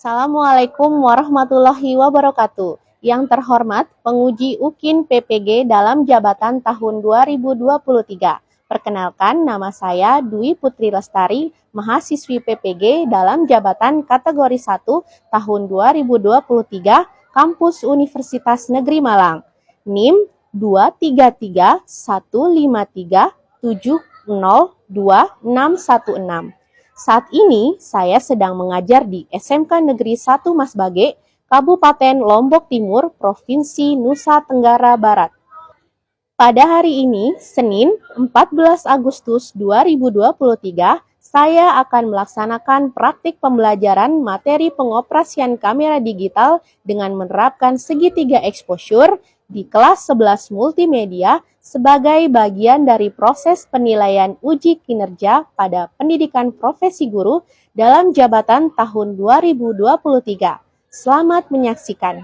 Assalamualaikum warahmatullahi wabarakatuh. Yang terhormat penguji UKIN PPG dalam jabatan tahun 2023. Perkenalkan, nama saya Dwi Putri Lestari, mahasiswi PPG dalam jabatan kategori 1 tahun 2023, Kampus Universitas Negeri Malang. NIM 2331537026616. Saat ini saya sedang mengajar di SMK Negeri 1 Mas Bage, Kabupaten Lombok Timur, Provinsi Nusa Tenggara Barat. Pada hari ini, Senin 14 Agustus 2023, saya akan melaksanakan praktik pembelajaran materi pengoperasian kamera digital dengan menerapkan segitiga exposure di kelas 11 multimedia sebagai bagian dari proses penilaian uji kinerja pada pendidikan profesi guru dalam jabatan tahun 2023. Selamat menyaksikan.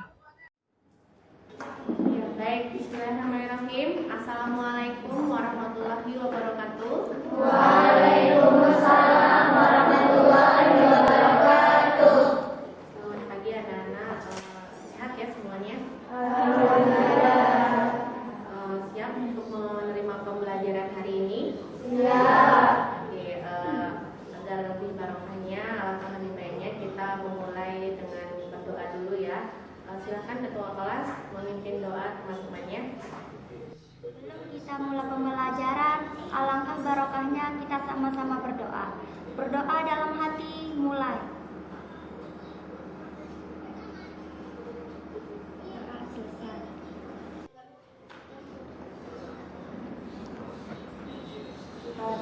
Ya, baik, bismillahirrahmanirrahim. Assalamualaikum warahmatullahi wabarakatuh. Waalaikumsalam warahmatullahi wabarakatuh. Selamat pagi anak-anak. Sehat ya semuanya? Siap untuk menerima pembelajaran hari ini? Siap. Oke, agar lebih barokahnya, alangkah lebih baiknya kita memulai dengan berdoa dulu ya. Silakan ketua kelas memimpin doa teman-temannya. Sebelum kita mulai pembelajaran, alangkah barokahnya kita sama-sama berdoa. Berdoa dalam hati, mulai.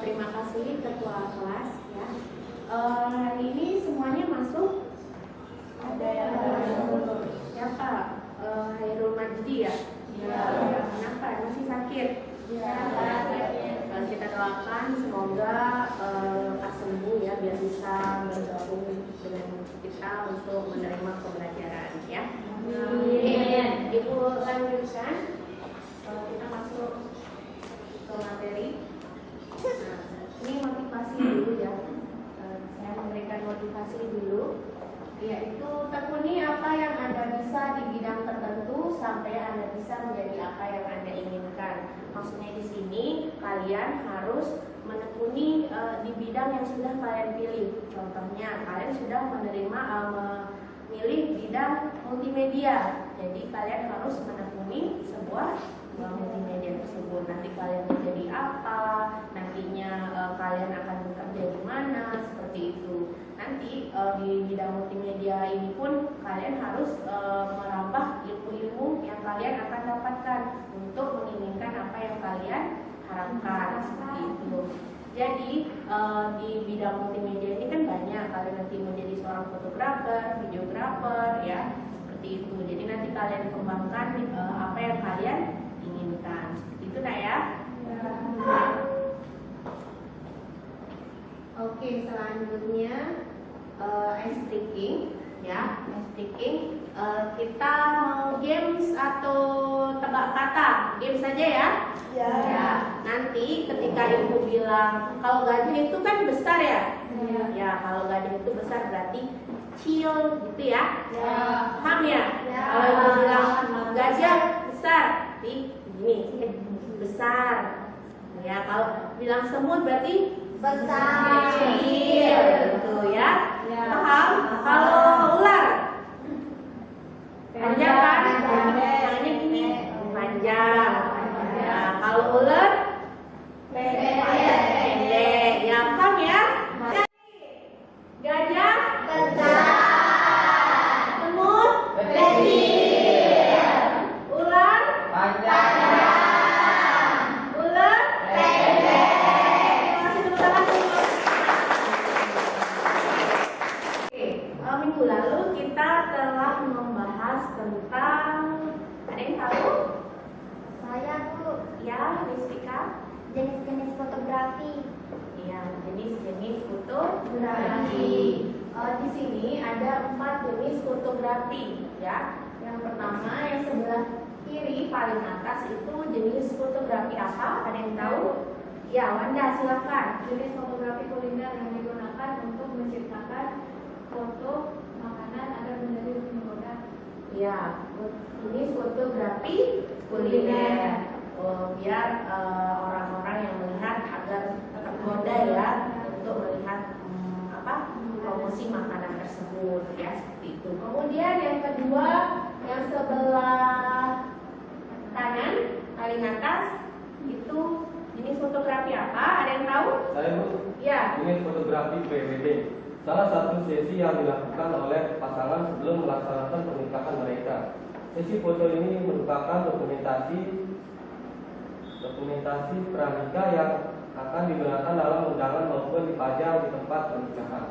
Terima kasih ketua kelas ya. Hari ini semuanya masuk. Ada yang masuk. Siapa? Hairul Majdi ya? Ya. Kenapa? Masih sakit? Ya. Kita doakan semoga lekas sembuh ya, biar bisa bergabung dengan kita untuk menerima pembelajaran ya. Amin. Ibu lanjutkan. Kita masuk ke materi. Nah, ini motivasi dulu ya. Saya memberikan motivasi dulu, yaitu tekuni apa yang Anda bisa di bidang tertentu sampai Anda bisa menjadi apa yang Anda inginkan. Maksudnya di sini kalian harus menekuni di bidang yang sudah kalian pilih. Contohnya kalian sudah memilih bidang multimedia. Jadi kalian harus menekuni sebuah multimedia tersebut. Nanti kalian menjadi apa, nantinya kalian akan bekerja di mana, seperti itu. Nanti di bidang multimedia ini pun kalian harus merambah ilmu-ilmu yang kalian akan dapatkan untuk menginginkan apa yang kalian harapkan, seperti itu. Jadi di bidang multimedia ini kan banyak, kalian nanti menjadi seorang fotografer, videografer ya, seperti itu. Jadi nanti kalian kembangkan apa yang kalian inginkan. Itu nak ya? Oke, selanjutnya ice breaking ya. Ice breaking kita mau games atau tebak kata? Games saja ya? Ya. Nanti ketika ibu bilang kalau gajah itu kan besar ya? Ya, kalau gajah itu besar berarti kecil gitu ya? Paham ya? Kalau ibu bilang gajah besar, berarti begini, besar. Ya, kalau bilang semut berarti besar. Kecil, gitu ya? Paham? Kalau ular, panjang kan? Tangannya gini, panjang. Ya, kalau ular, pendek. Ya, paham ya? Gajah besar. Semut kecil. Ular panjang. Ular pendek. Masih tepuk tangan semua. Oke, minggu lalu kita telah membahas tentang, ada yang tahu? Saya tuh Ya, Rizvika. jenis-jenis fotografi. Ya, jenis-jenis fotografi. Di sini ada 4 jenis fotografi ya. Yang pertama yang sebelah kiri paling atas itu jenis fotografi apa? Ada yang tahu? Ya, Wanda silakan. Jenis fotografi kuliner yang digunakan untuk menciptakan foto makanan agar menjadi lebih mudah. Ya, ini fotografi kuliner. Biar orang-orang yang melihat agar tergoda ya untuk melihat promosi makanan tersebut ya, seperti itu. Kemudian yang kedua, yang sebelah kanan paling atas itu ini fotografi apa? Ada yang tahu? Saya Bu, Ya. ini fotografi prewedding. Salah satu sesi yang dilakukan oleh pasangan sebelum melaksanakan pernikahan mereka. Sesi foto ini merupakan dokumentasi pranikah yang akan digunakan dalam undangan maupun dipajang di tempat pernikahan.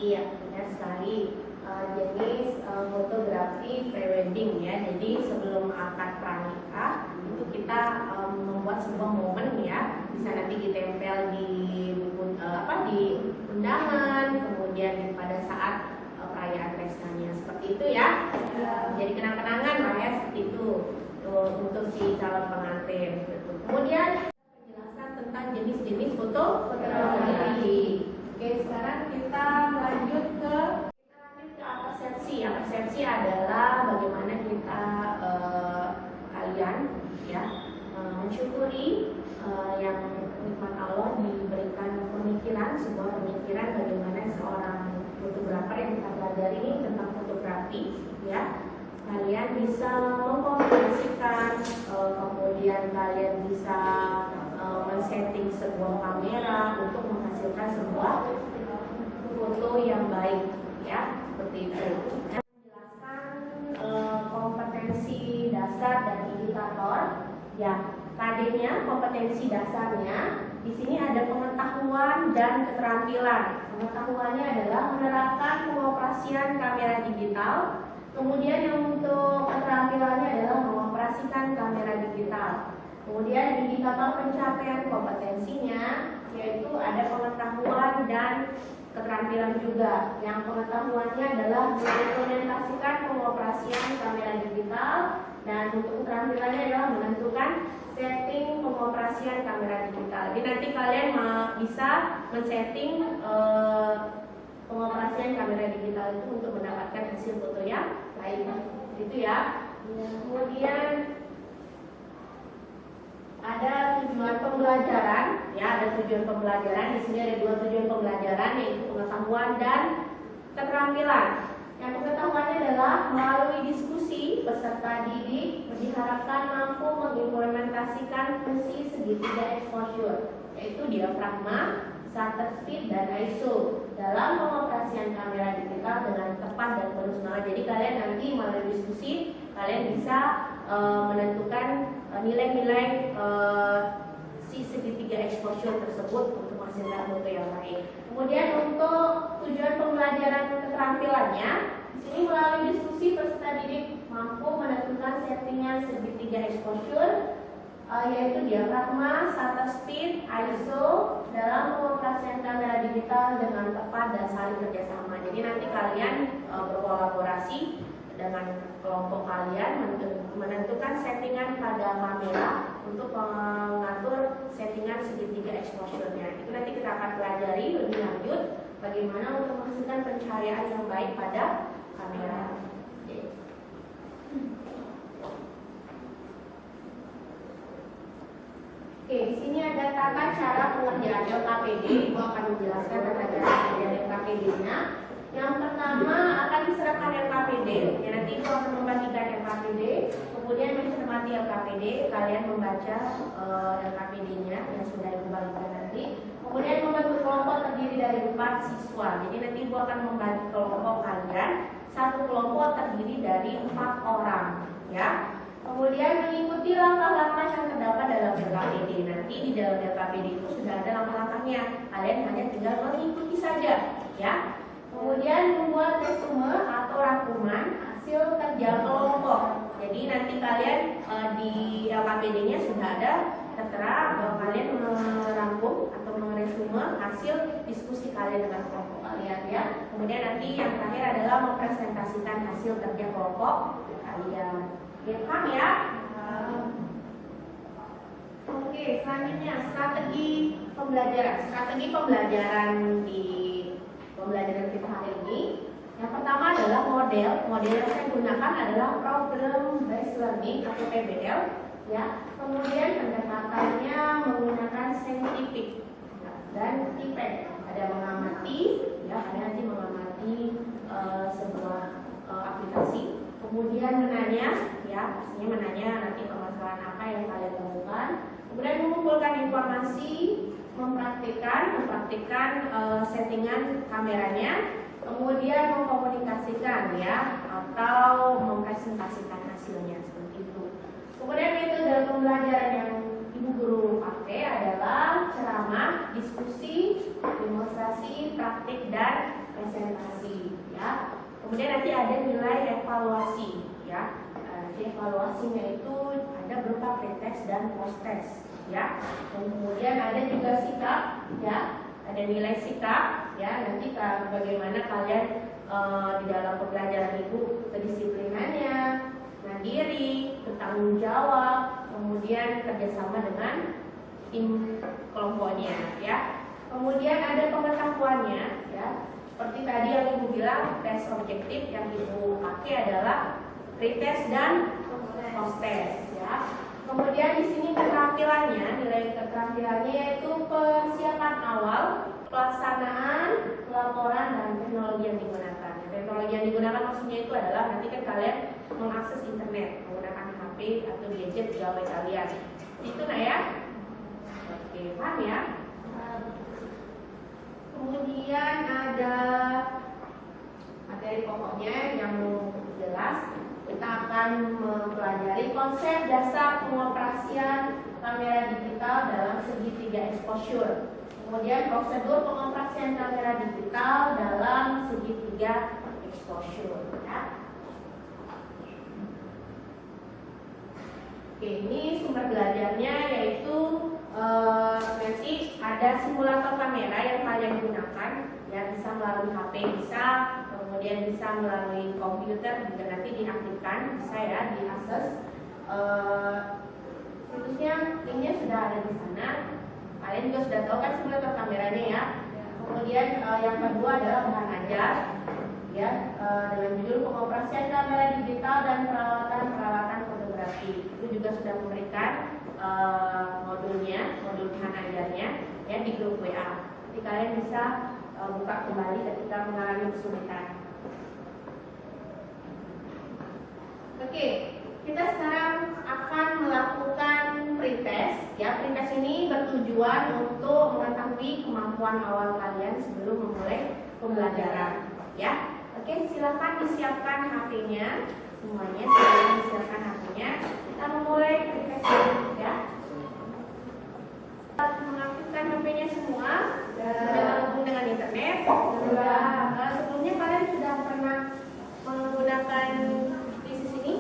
Iya, benar sekali. Jenis fotografi prewedding ya. Jadi sebelum akad pranikah itu kita membuat sebuah momen ya. Bisa nanti ditempel di buku di undangan, kemudian pada saat perayaan pestanya seperti itu ya. Jadi kenang-kenangan lah ya, seperti itu untuk si calon pengantin. Kemudian penjelasan tentang jenis-jenis fotografi. Oke, sekarang kita lanjut ke persepsi. Persepsi adalah bagaimana kita kalian ya mensyukuri yang nikmat Allah diberikan pemikiran, sebuah pemikiran bagaimana seorang fotografer yang kita pelajari ini tentang fotografi ya. Kalian bisa mengkomunikasikan, kemudian kalian bisa men-setting sebuah kamera untuk menghasilkan sebuah foto yang baik ya, seperti itu. Menjelaskan kompetensi dasar dan indikator ya. KD-nya, kompetensi dasarnya, di sini ada pengetahuan dan keterampilan. Pengetahuannya adalah menerapkan pengoperasian kamera digital. Kemudian yang untuk keterampilannya adalah mengoperasikan kamera digital. Kemudian indikator pencapaian kompetensinya yaitu ada pengetahuan dan keterampilan juga. Yang pengetahuannya adalah mengimplementasikan pengoperasian kamera digital, dan untuk keterampilannya adalah menentukan setting pengoperasian kamera digital. Jadi nanti kalian bisa men-setting pengoperasian kamera digital itu untuk mendapatkan hasil foto yang baik. Itu ya. Kemudian ada tujuan pembelajaran, ya ada tujuan pembelajaran. Di sini ada dua tujuan pembelajaran, yaitu pengetahuan dan keterampilan. Yang pengetahuannya adalah melalui diskusi peserta didik diharapkan mampu mengimplementasikan fungsi segitiga exposure, yaitu diafragma, shutter speed, dan ISO dalam pengoperasian kamera digital dengan tepat dan profesional. Jadi kalian nanti melalui diskusi kalian bisa menentukan nilai-nilai si segitiga exposure tersebut untuk menghasilkan foto yang baik. Kemudian untuk tujuan pembelajaran keterampilannya, di sini melalui diskusi peserta didik mampu menentukan settingan segitiga exposure, yaitu diafragma, shutter speed, ISO dalam pengoperasian kamera digital dengan tepat dan saling kerjasama. Jadi nanti kalian berkolaborasi dengan kelompok kalian menentukan settingan pada kamera untuk mengatur settingan segitiga exposure-nya. Itu nanti kita akan pelajari lebih lanjut bagaimana untuk menghasilkan pencahayaan yang baik pada kamera. Oke, di sini ada tata cara pengerjaan LKPD. Ibu akan menjelaskan tata cara pengerjaan LKPD-nya. Yang pertama akan diserahkan LKPD. Ya, nanti Ibu akan membagikan LKPD, kemudian mencermati LKPD. Kalian membaca LKPD-nya yang sudah Ibu bagikan nanti. Kemudian membentuk kelompok terdiri dari 4 siswa. Jadi nanti Ibu akan membagi kelompok kalian. Satu kelompok terdiri dari 4 orang, ya. Kemudian mengikuti langkah-langkah yang terdapat dalam LKPD. Nanti di dalam LKPD itu sudah ada langkah-langkahnya. Kalian hanya tinggal mengikuti saja, ya. Kemudian membuat resume atau rangkuman hasil kerja kelompok. Jadi nanti kalian di LKPD-nya sudah ada tertera bahwa kalian merangkum atau meresume hasil diskusi kalian dengan kelompok kalian, ya. Kemudian nanti yang terakhir adalah mempresentasikan hasil kerja kelompok kalian. Paham ya? Oke, selanjutnya strategi pembelajaran. Strategi pembelajaran di pembelajaran kita hari ini. Yang pertama adalah model. Model yang saya gunakan adalah problem based learning atau PBL. Ya. Kemudian pendekatannya menggunakan scientific dan IPEC. Ada mengamati, ya, ada nanti mengamati sebuah aplikasi. Kemudian menanya, ya, pastinya menanya nanti permasalahan apa yang kalian temukan. Kemudian mengumpulkan informasi, mempraktikkan settingan kameranya, kemudian mengkomunikasikan, ya, atau mempresentasikan hasilnya seperti itu. Kemudian metode pembelajaran yang ibu guru pakai adalah ceramah, diskusi, demonstrasi, praktik, dan presentasi, ya. Kemudian nanti ada nilai evaluasi, ya. Nanti evaluasinya itu ada berupa pretest dan post-test, ya. Kemudian ada juga sikap, ya. Ada nilai sikap, ya. Nanti bagaimana kalian di dalam pembelajaran ibu kedisiplinannya, mandiri, bertanggung jawab, kemudian kerjasama dengan tim kelompoknya, ya. Kemudian ada pengetahuannya, ya. Seperti tadi yang ibu bilang, tes objektif yang ibu pakai adalah pretest dan post-test, ya. Kemudian di sini keterampilannya, nilai keterampilannya yaitu persiapan awal, pelaksanaan, pelaporan, dan teknologi yang digunakan. Teknologi yang digunakan maksudnya itu adalah nanti kan kalian mengakses internet menggunakan HP atau gadget gawai kalian. Itu nah ya. Oke, paham ya? Kemudian ada materi pokoknya yang jelas. Kita akan mempelajari konsep dasar pengoperasian kamera digital dalam segitiga exposure. Kemudian prosedur pengoperasian kamera digital dalam segitiga exposure, ya. Oke, ini sumber belajarnya yaitu nanti ada simulator kamera yang kalian gunakan, ya, bisa melalui HP bisa, kemudian bisa melalui komputer juga nanti diaktifkan, bisa ya diakses. Situsnya, linknya sudah ada di sana. Kalian juga sudah tahu kan simulator kameranya, ya. Kemudian yang kedua adalah bahan ajar, ya, dengan judul pengoperasian kamera digital dan peralatan fotografi. Itu juga sudah memberikan modulnya, modul bahan ajarnya, ya, di grup WA. Jadi kalian bisa buka kembali ketika mengalami kesulitan. Oke, kita sekarang akan melakukan pretest. Ya, pretest ini bertujuan untuk mengetahui kemampuan awal kalian sebelum memulai pembelajaran. Ya, oke, silakan disiapkan HP-nya semuanya. Silakan disiapkan HP-nya. Kita memulai pretest, ya. Mengaktifkan HP-nya semua. Sudah terhubung dengan internet. Sebelumnya kalian sudah pernah menggunakan bisnis ini?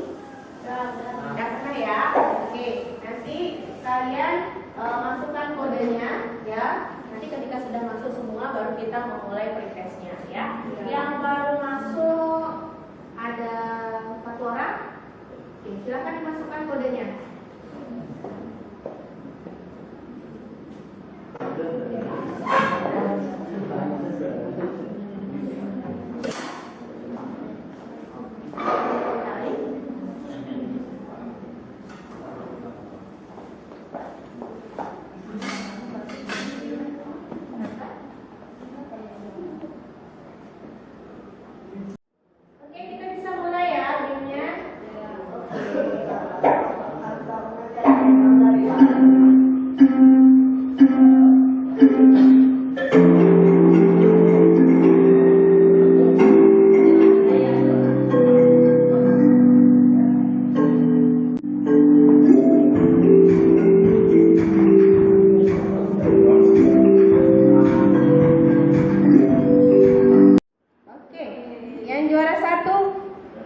Sudah pernah ya? Oke, nanti kalian masukkan kodenya, ya. Nanti ketika sudah masuk semua baru kita memulai pretestnya, ya. Yang baru masuk ada 4 orang. Oke, silakan dimasukkan kodenya. Oke, kita bisa mulai ya gamenya. Oke, yang juara 1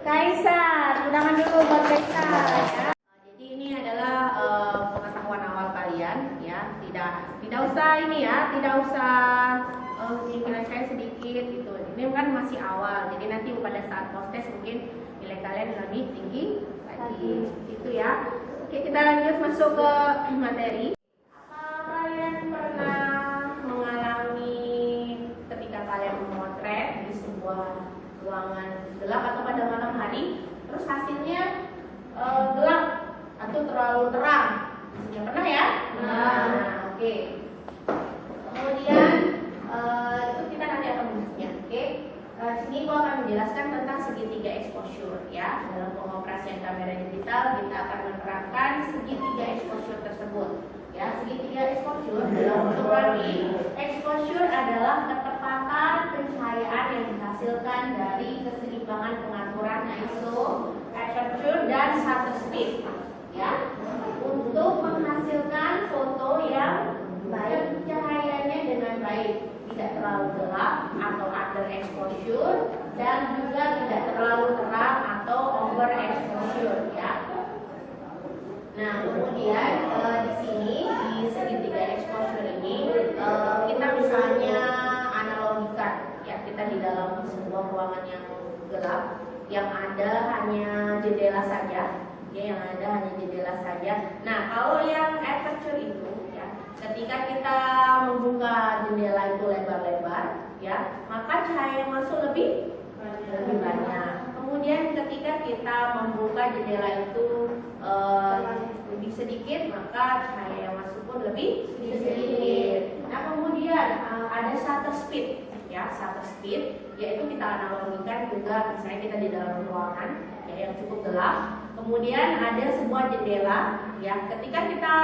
Kaisar. Undangan dulu buat Kaisar, ya. Jadi ini adalah pengetahuan awal kalian, ya. Tidak usah ini ya, tidak usah nilai saya sedikit gitu. Ini kan masih awal. Jadi nanti pada saat post-test mungkin nilai kalian lebih tinggi lagi. Itu ya. Oke, kita lanjut masuk ke materi. Apa kalian pernah mengalami ketika kalian memotret di sebuah ruangan ya. Dalam pengoperasian kamera digital kita akan menerapkan segitiga exposure tersebut. Ya, segitiga exposure dalam fotografi, exposure adalah ketepatan pencahayaan yang dihasilkan dari keseimbangan pengaturan ISO, aperture dan shutter speed. Ya, untuk menghasilkan foto yang baik cahayanya dengan baik, tidak terlalu gelap atau underexposure dan juga tidak terlalu terang atau overexposure ya. Nah, kemudian di sini di segitiga exposure ini kita misalnya analogikan ya, kita di dalam sebuah ruangan yang gelap yang ada hanya jendela saja ya, yang ada hanya jendela saja. Nah, kalau yang aperture itu ya, ketika kita membuka jendela itu lebar-lebar ya, maka cahaya yang masuk lebih banyak. Kemudian ketika kita membuka jendela itu lebih sedikit, maka cahaya yang masuk pun lebih sedikit. Nah, kemudian ada shutter speed ya, shutter speed yaitu kita analogikan juga misalnya kita di dalam ruangan ya, yang cukup gelap. Kemudian ada sebuah jendela ya, ketika kita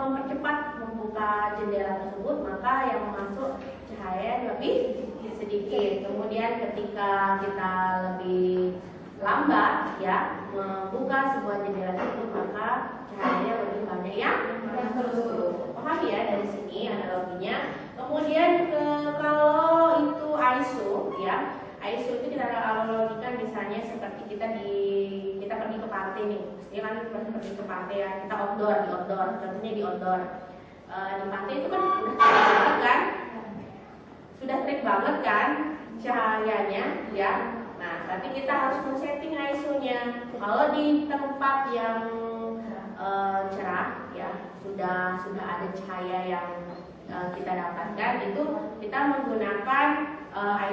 mempercepat membuka jendela tersebut, maka yang masuk cahaya lebih sedikit. Kemudian ketika kita lebih lambat ya membuka sebuah jendela tersebut, maka cahayanya lebih banyak yang masuk. Paham ya dari sini analoginya. Kemudian kalau itu ISO ya, ISO itu kita analogikan misalnya seperti kita pergi ke pantai nih, pasti kan pergi ke pantai ya, kita outdoor, contohnya di outdoor. Di pantai itu kan sudah terik banget kan cahayanya ya. Nah, tapi kita harus men-setting ISO-nya. Kalau di tempat yang cerah ya, sudah ada cahaya yang kita dapatkan, itu kita menggunakan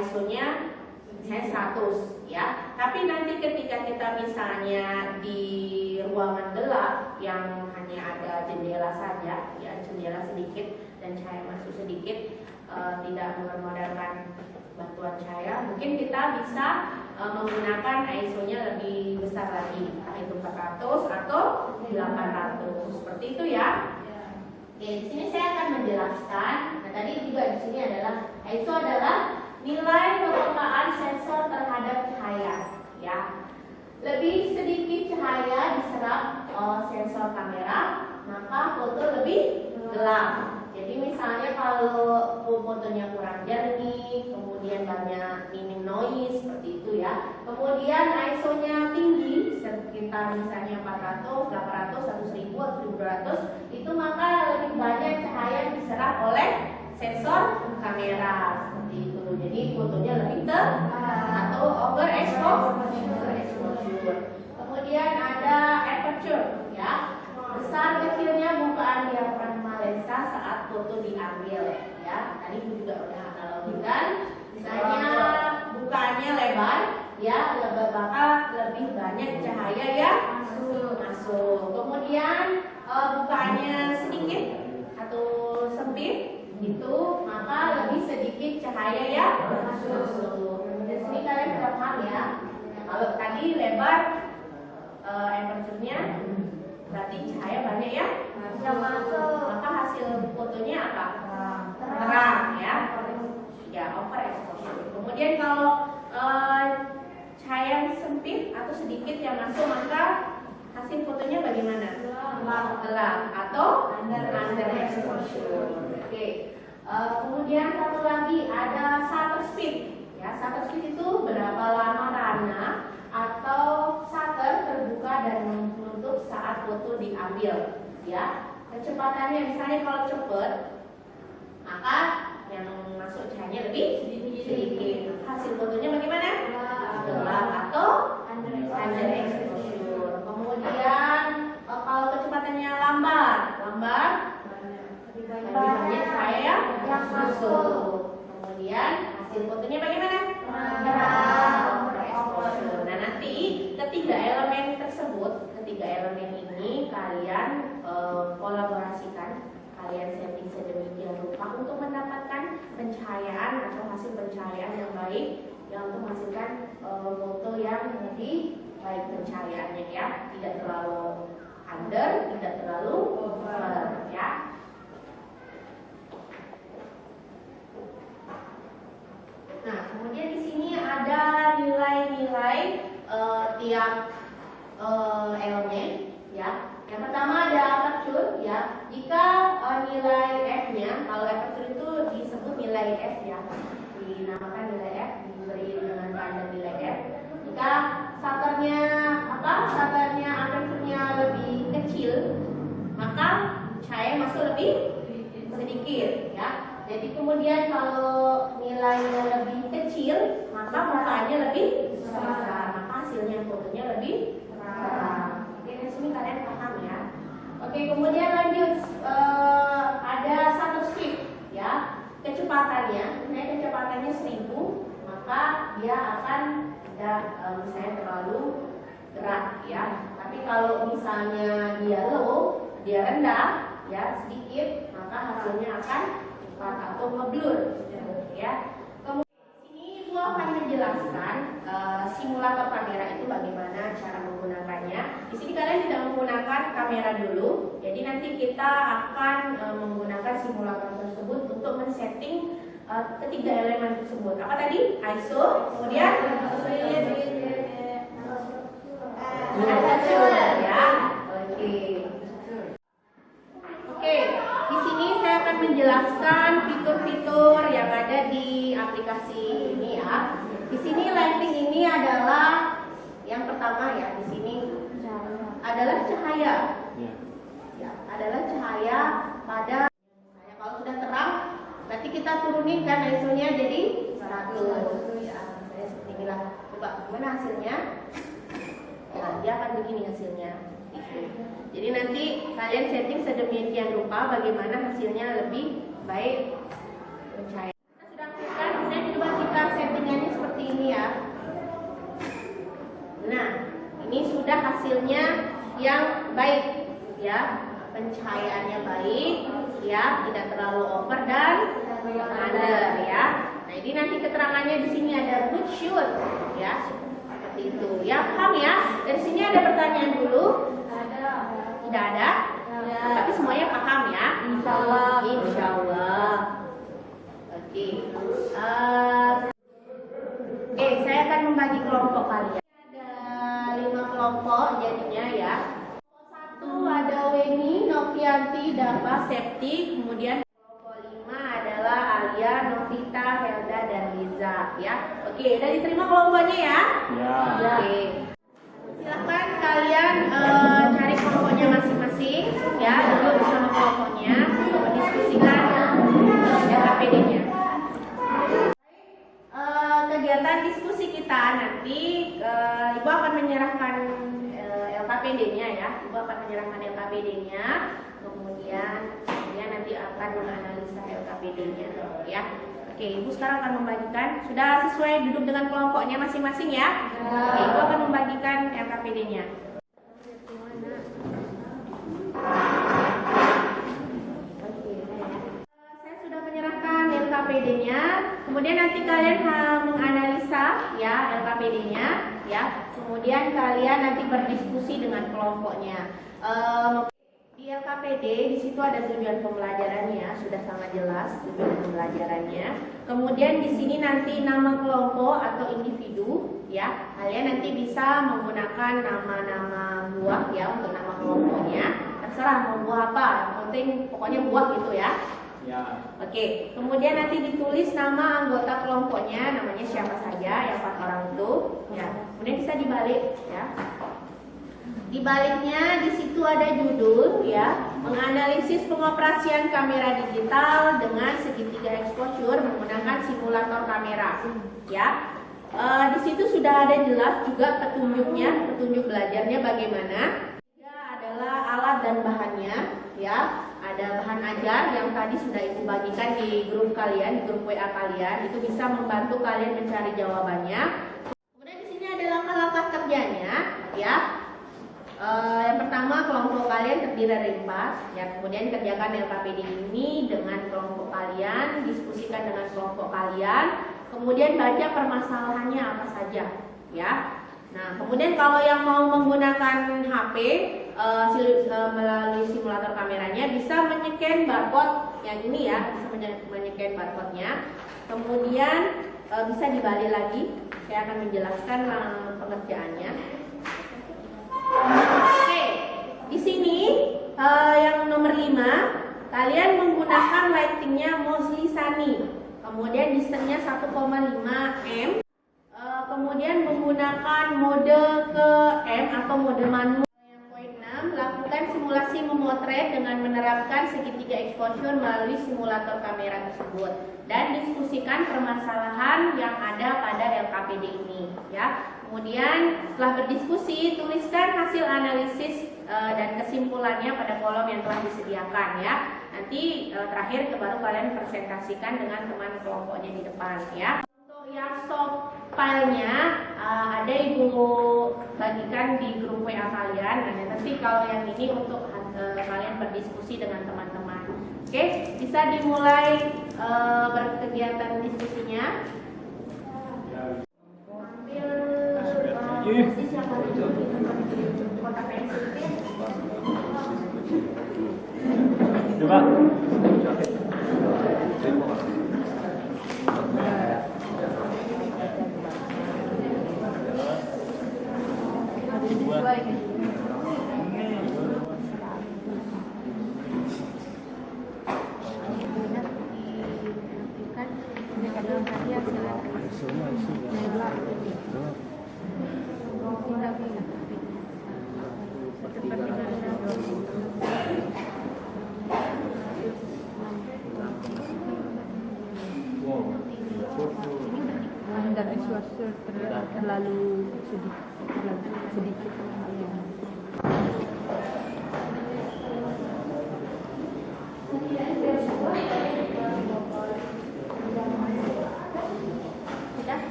ISO-nya misalnya 100 ya. Tapi nanti ketika kita misalnya di ruangan gelap yang hanya ada jendela saja ya, jendela sedikit dan cahaya masuk sedikit, tidak mengandalkan bantuan cahaya, mungkin kita bisa menggunakan ISO-nya lebih besar lagi, yaitu 400 atau 800 seperti itu ya. Oke, di sini saya akan menjelaskan. Nah, tadi juga di sini adalah ISO adalah nilai kepekaan sensor terhadap cahaya ya. Lebih sedikit cahaya diserap sensor kamera, maka foto lebih gelap. Jadi misalnya kalau fotonya kurang jernih, kemudian banyak minim noise seperti itu ya. Kemudian ISO-nya tinggi, sekitar misalnya 400, 800, 1000, 1200, itu maka lebih banyak cahaya yang diserap oleh sensor kamera seperti itu. Jadi fotonya lebih terang atau overexposure. Kemudian ada aperture ya. Besar kecilnya bukaan diafragma lensa saat foto diambil ya. Tadi juga udah analogikan, misalnya bukaannya lebar ya, maka lebih banyak cahaya yang masuk. Kemudian bukaannya sedikit atau sempit itu, maka lebih sedikit cahaya yang masuk. Di sini kalian sudah paham ya. Kalau tadi lebar aperture-nya berarti cahaya banyak ya yang masuk, maka hasil fotonya apa? Terang ya, overexposure. Kemudian kalau cahaya sempit atau sedikit yang masuk, maka hasil fotonya bagaimana? Gelap atau underexposure. Oke. Kemudian satu lagi ada shutter speed. Ya, shutter speed itu berapa lama rana atau shutter terbuka dan menutup saat foto diambil. Ya, kecepatannya misalnya kalau cepat, maka yang masuk cahayanya lebih sedikit. Hasil fotonya bagaimana? Gelap atau underexposure. Kemudian kalau kecepatannya lambat lebih banyak cahaya yang masuk. Kemudian hasil fotonya bagaimana? Overexposure. Nah, nanti ketiga elemen ini kalian kolaborasikan, kalian setting sedemikian rupa untuk mendapatkan pencahayaan atau hasil pencahayaan yang baik yang untuk menghasilkan foto yang lebih baik pencahayaannya ya, tidak terlalu under, tidak terlalu over ya. Nah, kemudian di sini ada nilai-nilai tiap elemen ya. Yang pertama ada aperture ya. Jika nilai F-nya, kalau aperture itu disebut nilai F ya, dinamakan nilai F, diberi dengan tanda nilai F. Jika shutternya aperture-nya lebih kecil, maka cahaya masuk lebih sedikit ya. Jadi kemudian kalau nilainya lebih kecil, maka mukanya lebih besar, maka hasilnya fotonya lebih terang. Oke, di sini kalian paham ya. Oke, kemudian lanjut, ada shutter speed ya. Kecepatannya, misalnya kecepatannya 1000, maka dia akan tidak misalnya terlalu gerak ya. Tapi kalau misalnya dia low, dia rendah ya, sedikit, maka hasilnya akan cepat atau ngeblur ya. Kemudian ini gua akan menjelaskan simulator kamera itu bagaimana cara menggunakannya. Di sini kalian tidak menggunakan kamera dulu, jadi nanti kita akan menggunakan simulator tersebut untuk men-setting ketiga elemen tersebut. Apa tadi? ISO, kemudian aperture ya. Oke, di sini saya akan menjelaskan fitur-fitur yang ada di aplikasi ini ya. Di sini lighting ini adalah yang pertama ya. Di sini adalah cahaya. Ya, adalah cahaya pada. Kalau sudah terang, berarti kita turunin kan ISO-nya jadi 100. Ya, saya seperti inilah. Coba gimana hasilnya? Nah, dia akan begini hasilnya. Jadi nanti kalian setting sedemikian rupa bagaimana hasilnya lebih baik pencahayaan. Kita sudah aktifkan, kemudian coba kita settingannya seperti ini ya. Nah, ini sudah hasilnya yang baik ya, pencahayaannya baik ya, tidak terlalu over dan under ya. Nah, ini nanti keterangannya di sini ada good shoot ya. Itu ya, paham ya. Dari sini ada pertanyaan dulu? Tidak ada? Tapi semuanya paham ya? Insyaallah. Insyaallah. Oke. Oke, saya akan membagi kelompok kalian. Ada 5 kelompok jadinya ya. Kelompok 1 ada Weni, Novianti, Dava, Septi, kemudian kelompok 5 adalah Alia, Novita, Helda, dan Liza ya. Oke, udah diterima kelompoknya ya? Ya. Oke. Silakan kalian cari kelompoknya masing-masing ya, duduk bersama kelompoknya, mendiskusikan LKPD-nya. Kegiatan diskusi kita nanti Ibu akan menyerahkan LKPD-nya ya, Ibu akan menyerahkan LKPD-nya, kemudian nanti akan menganalisa LKPD-nya ya. Oke, Ibu sekarang akan membagikan, sudah sesuai duduk dengan kelompoknya masing-masing ya? Oke, Ibu akan membagikan LKPD-nya. Saya sudah menyerahkan LKPD-nya, kemudian nanti kalian menganalisa ya LKPD-nya ya. Kemudian kalian nanti berdiskusi dengan kelompoknya. Di LKPD di situ ada tujuan pembelajarannya, sudah sangat jelas tujuan pembelajarannya. Kemudian di sini nanti nama kelompok atau individu ya. Kalian nanti bisa menggunakan nama-nama buah ya untuk nama kelompoknya. Terserah mau buah apa, yang penting pokoknya buah gitu ya. Ya. Oke, kemudian nanti ditulis nama anggota kelompoknya, namanya siapa saja yang 4 orang itu ya. Kemudian bisa dibalik ya. Di baliknya di situ ada judul ya, menganalisis pengoperasian kamera digital dengan segitiga exposure menggunakan simulator kamera ya. Di situ sudah ada jelas juga petunjuknya, petunjuk belajarnya bagaimana. Ya, adalah alat dan bahannya ya. Ada bahan ajar yang tadi sudah Ibu bagikan di grup kalian, di grup WA kalian, itu bisa membantu kalian mencari jawabannya. Kemudian di sini ada langkah-langkah kerjanya ya. Yang pertama, kelompok kalian terdiri dari 4 ya, kemudian kerjakan LKPD ini dengan kelompok kalian, diskusikan dengan kelompok kalian, kemudian baca permasalahannya apa saja ya. Nah, kemudian kalau yang mau menggunakan HP melalui simulator kameranya bisa menyeken barcode yang ini ya, bisa menyeken barcode-nya. Kemudian bisa dibalik lagi. Saya akan menjelaskan pengerjaannya. Oke, di sini yang nomor 5, kalian menggunakan lightingnya Mosley Sunny. Kemudian distance-nya 1,5 m. Kemudian menggunakan mode ke M atau mode manual. Yang poin 6, lakukan simulasi memotret dengan menerapkan segitiga exposure melalui simulator kamera tersebut dan diskusikan permasalahan yang ada pada LKPD ini ya. Kemudian setelah berdiskusi, tuliskan hasil analisis dan kesimpulannya pada kolom yang telah disediakan ya. Nanti terakhir baru kalian presentasikan dengan teman kelompoknya di depan ya. Yang soft filenya ada Ibu bagikan di grup WA kalian. Nah, nanti kalau yang ini untuk kalian berdiskusi dengan teman-teman. Oke, bisa dimulai berkegiatan diskusinya. Ambil siapa kotak pensil. Coba. Under exposure terlalu sedikit.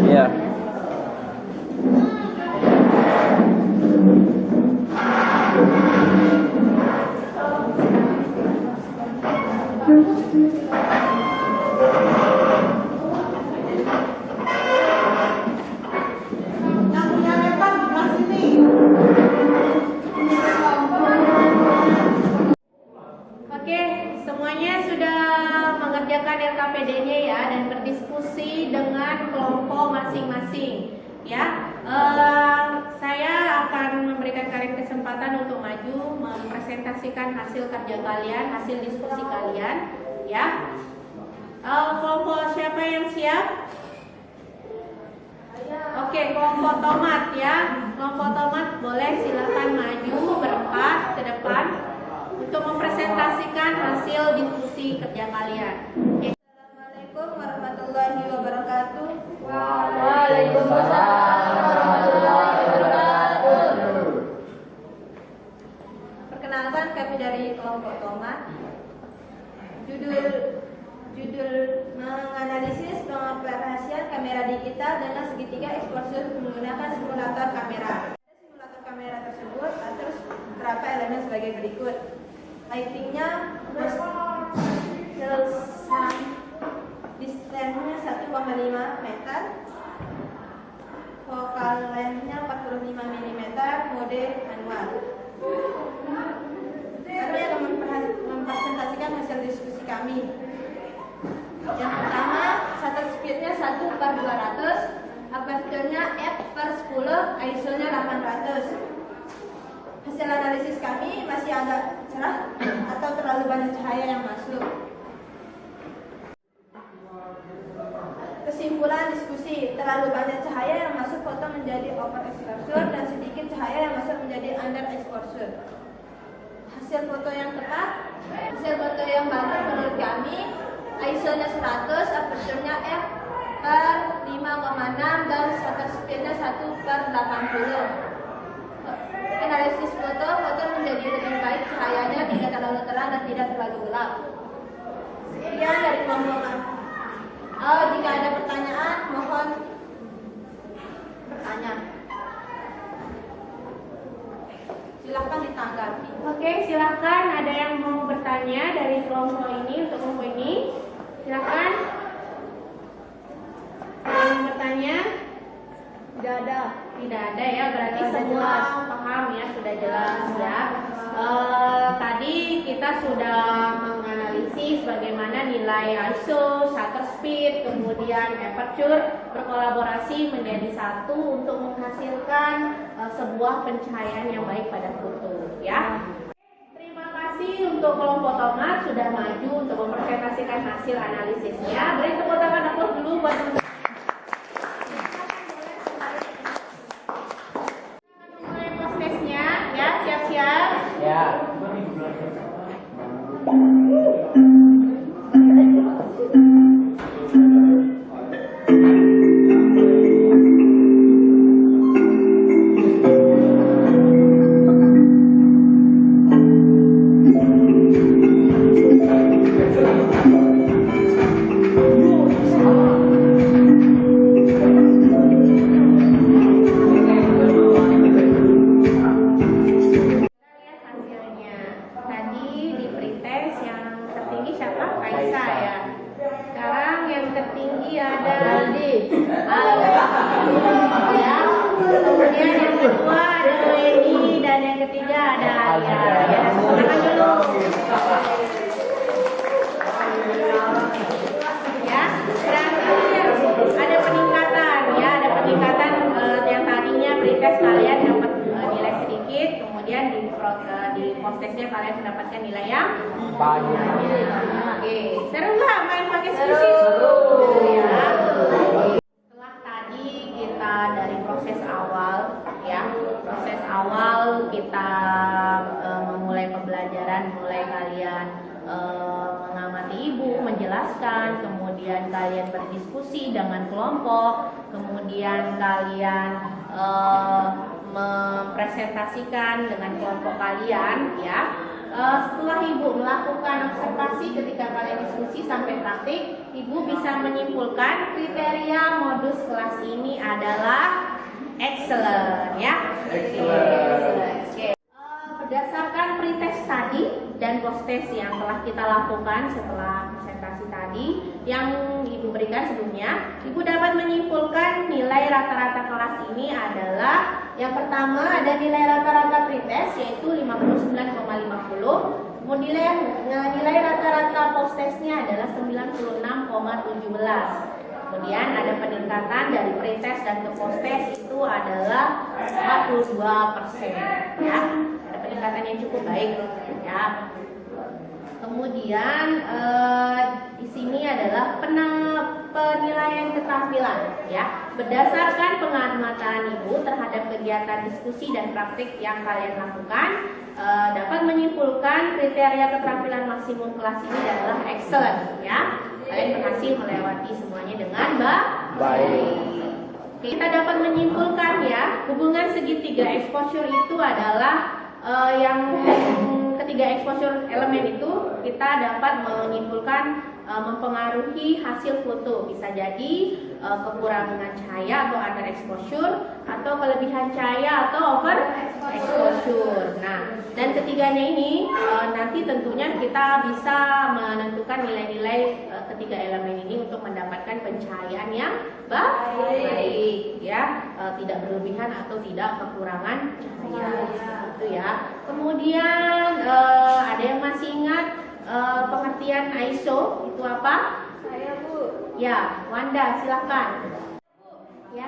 Iya. Oke, semuanya sudah mengerjakan LKPD-nya ya dan berdiskusi dengan kelompok masing-masing ya. Saya akan memberikan kalian kesempatan untuk maju mempresentasikan hasil kerja kalian, hasil diskusi kalian ya. Kelompok siapa yang siap? Oke, kelompok tomat ya. Kelompok tomat boleh silakan maju berempat ke depan untuk mempresentasikan hasil diskusi kerja kalian. Oke. Assalamualaikum warahmatullahi wabarakatuh. Waalaikumsalam warahmatullahi wabarakatuh. Perkenalkan, kami dari kelompok tomat. Judul menganalisis pengoperasian kamera digital dengan segitiga exposure menggunakan simulator kamera. Simulator kamera tersebut atur beberapa elemen sebagai berikut. Lightingnya distance-nya 1,5 meter, focal length-nya 45 mm, mode manual. Kami akan mempresentasikan hasil diskusi kami. Yang pertama, shutter speed-nya 1/200, aperture-nya f/10, ISO-nya 800. Hasil analisis kami masih agak cerah atau terlalu banyak cahaya yang masuk. Kesimpulan diskusi, terlalu banyak cahaya yang masuk foto menjadi overexposure dan sedikit cahaya yang masuk menjadi underexposure. Hasil foto yang tepat, hasil foto yang bagus menurut kami, ISO-nya 100, aperture-nya f/5,6 dan shutter speed-nya 1/80. Analisis foto menjadi lebih baik, cahayanya tidak terlalu terang dan tidak terlalu gelap. Sekian dari kelompok kami. Jika ada pertanyaan, mohon bertanya. Silahkan ditanggapi. Oke, silakan ada yang mau bertanya dari kelompok ini untuk kelompok ini. Silakan. pertanyaannya? Tidak ada. Tidak ada ya, berarti Sudah semua jelas. paham ya, sudah jelas ya. Tadi kita sudah menganalisis bagaimana nilai ISO, shutter speed, kemudian aperture berkolaborasi menjadi satu untuk menghasilkan sebuah pencahayaan yang baik pada foto ya. Terima kasih untuk kelompok tomat sudah maju untuk mempresentasikan hasil analisisnya. Beri tepuk tangan applause dulu buat teman-teman. Mulai prosesnya ya, siap-siap. Ya. Lihat hasilnya. Tadi di pretest yang tertinggi siapa? Kaisa ya. Sekarang yang tertinggi ada Aldi. Ya. Kemudian yang kedua ada Wendy dan yang ketiga ada Alia. Ya, silakan dulu. Ya, berarti ada peningkatan ya, ada peningkatan yang tadinya pretest kalian dapat nilai sedikit, kemudian di post-testnya kalian mendapatkan nilai yang Banyak. oke. Seru nggak main pakai squishy? Seru ya. Setelah tadi kita dari proses awal ya, proses awal kita memulai pembelajaran, mulai kalian mengamati ibu, menjelaskan, kemudian kalian berdiskusi dengan kelompok, kemudian kalian mempresentasikan dengan kelompok kalian ya. Setelah ibu melakukan observasi ketika kalian diskusi sampai praktik, ibu bisa menyimpulkan kriteria modus kelas ini adalah excellent ya. Excellent. Oke. Berdasarkan pretest tadi dan post-test yang telah kita lakukan setelah presentasi tadi yang ibu berikan sebelumnya, ibu dapat menyimpulkan nilai rata-rata kelas ini adalah yang pertama ada nilai rata-rata pretest yaitu 59,50. Kemudian nilai rata-rata post-testnya adalah 96,17. Kemudian ada peningkatan dari pretest dan ke post-test itu adalah 42% ya. Ada peningkatan yang cukup baik ya. Kemudian di sini adalah penilaian keterampilan ya. Berdasarkan pengamatan ibu terhadap kegiatan diskusi dan praktik yang kalian lakukan, dapat menyimpulkan kriteria keterampilan maksimum kelas ini adalah excellent ya. Kalian berhasil melewati semuanya dengan baik. Kita dapat menyimpulkan ya, hubungan segitiga exposure itu adalah yang ketiga exposure elemen itu kita dapat menyimpulkan mempengaruhi hasil foto. Bisa jadi kekurangan cahaya atau under exposure, atau kelebihan cahaya atau over exposure. Nah, dan ketiganya ini nanti tentunya kita bisa menentukan nilai-nilai ketiga elemen ini untuk mendapatkan pencahayaan yang baik ya, tidak berlebihan atau tidak kekurangan cahaya itu ya. Kemudian ada yang masih ingat pengertian ISO itu apa? Saya, Bu. Ya, Wanda silakan. Ya.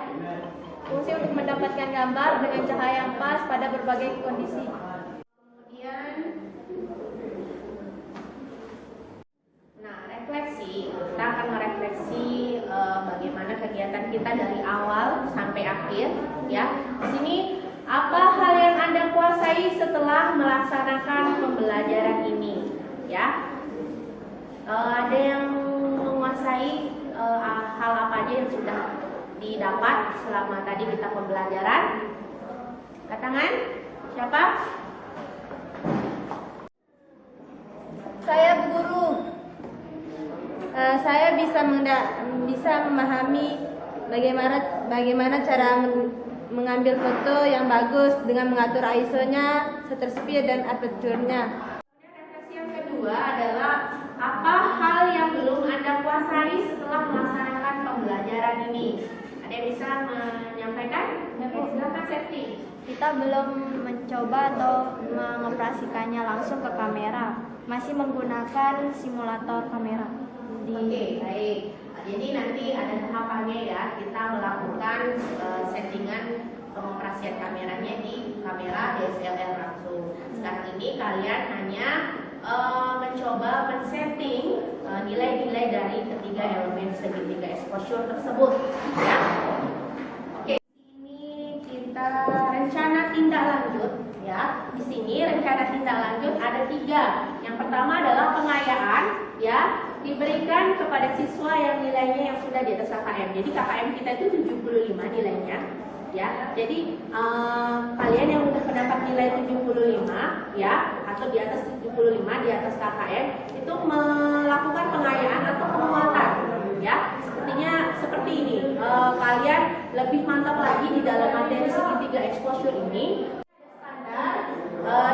Fungsi untuk mendapatkan gambar dengan cahaya yang pas pada berbagai kondisi. Kemudian, nah refleksi, kita akan merefleksi bagaimana kegiatan kita dari awal sampai akhir ya. Di sini apa hal yang Anda kuasai setelah melaksanakan pembelajaran ini ya? Ada yang menguasai hal apa aja yang sudah didapat selama tadi kita pembelajaran? Angkat tangan. Siapa? Saya, Bu Guru. Saya bisa memahami bagaimana cara mengambil foto yang bagus dengan mengatur ISO-nya, shutter speed dan aperture-nya. Refleksi yang kedua adalah apa hal yang belum Anda kuasai setelah melaksanakan pembelajaran ini? Ada yang bisa menyampaikan? Silakan Septi. Kita belum mencoba atau mengoperasikannya langsung ke kamera, masih menggunakan simulator kamera. Oke, baik. Jadi nanti ada tahapannya ya, kita melakukan settingan pengoperasian kameranya di kamera DSLR langsung. Sekarang ini kalian hanya mencoba men-setting nilai-nilai dari ketiga elemen segitiga exposure tersebut ya. Oke, ini kita rencana tindak lanjut ya. Di sini rencana tindak lanjut ada 3. Yang pertama adalah pengayaan ya, diberikan kepada siswa yang nilainya yang sudah di atas KKM. Jadi KKM kita itu 75 nilainya ya. Jadi kalian yang udah mendapat nilai 75 ya, atau di atas 75 di atas KKM itu melakukan pengayaan atau penguatan ya. Seperti ini, kalian lebih mantap lagi di dalam materi segitiga exposure ini.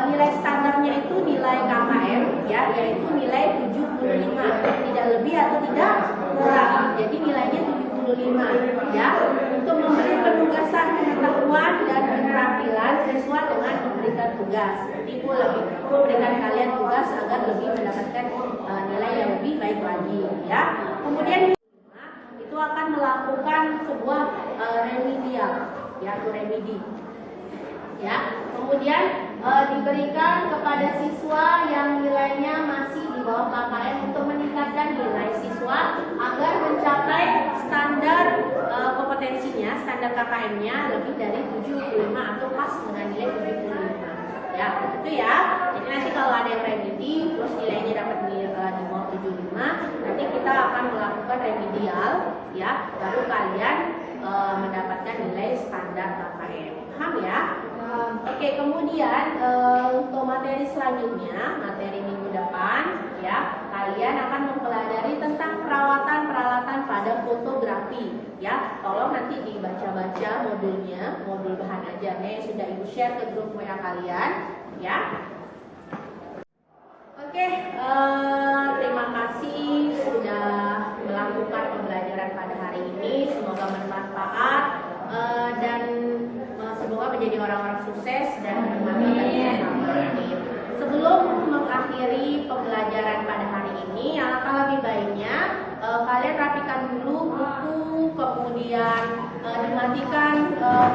Nilai standarnya itu nilai KKM ya, yaitu nilai 75, tidak lebih atau tidak kurang. Jadi nilainya 75 ya, untuk memberi penugasan pengetahuan dan keterampilan sesuai dengan memberikan tugas. Ibu lebih memberikan kalian tugas agar lebih mendapatkan nilai yang lebih baik lagi ya. Kemudian itu akan melakukan sebuah remedial ya, atau remedi ya. Kemudian diberikan kepada siswa yang nilainya masih di bawah KKM untuk meningkatkan nilai siswa agar mencapai standar kompetensinya, standar KKM-nya lebih dari 75 atau pas dengan nilai 75 ya, itu ya. Jadi nanti kalau ada yang remedi terus nilainya dapat di bawah 75, nanti kita akan melakukan remedial ya, baru kalian mendapatkan nilai standar KKM. Paham ya? Oke, kemudian untuk materi selanjutnya, materi minggu depan ya, kalian akan mempelajari tentang perawatan peralatan pada fotografi ya. Tolong nanti dibaca-baca modulnya, modul bahan ajarnya yang sudah Ibu share ke grup WA kalian ya. Oke, terima kasih sudah melakukan pembelajaran pada hari ini. Semoga bermanfaat dan semoga menjadi orang-orang sukses dan menikmati bersama ini. Sebelum mengakhiri pembelajaran pada hari ini, alangkah lebih baiknya kalian rapikan dulu buku, kemudian dimatikan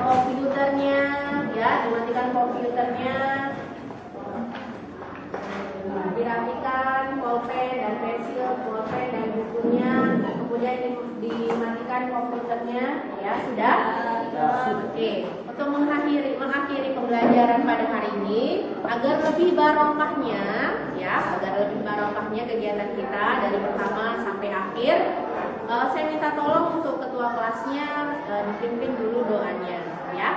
komputernya, ya, dimatikan komputernya, dirapikan pulpen dan pensil, pulpen dan bukunya, kemudian dimatikan komputernya, ya sudah. Oke, untuk mengakhiri pembelajaran pada hari ini, agar lebih barokahnya, ya, agar lebih barokahnya kegiatan kita dari pertama sampai akhir, saya minta tolong untuk ketua kelasnya dipimpin dulu doanya, ya.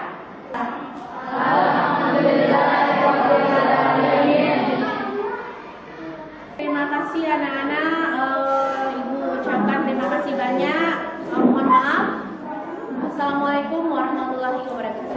Terima kasih anak-anak, Ibu ucapkan terima kasih banyak. Mohon maaf. Assalamualaikum warahmatullahi wabarakatuh.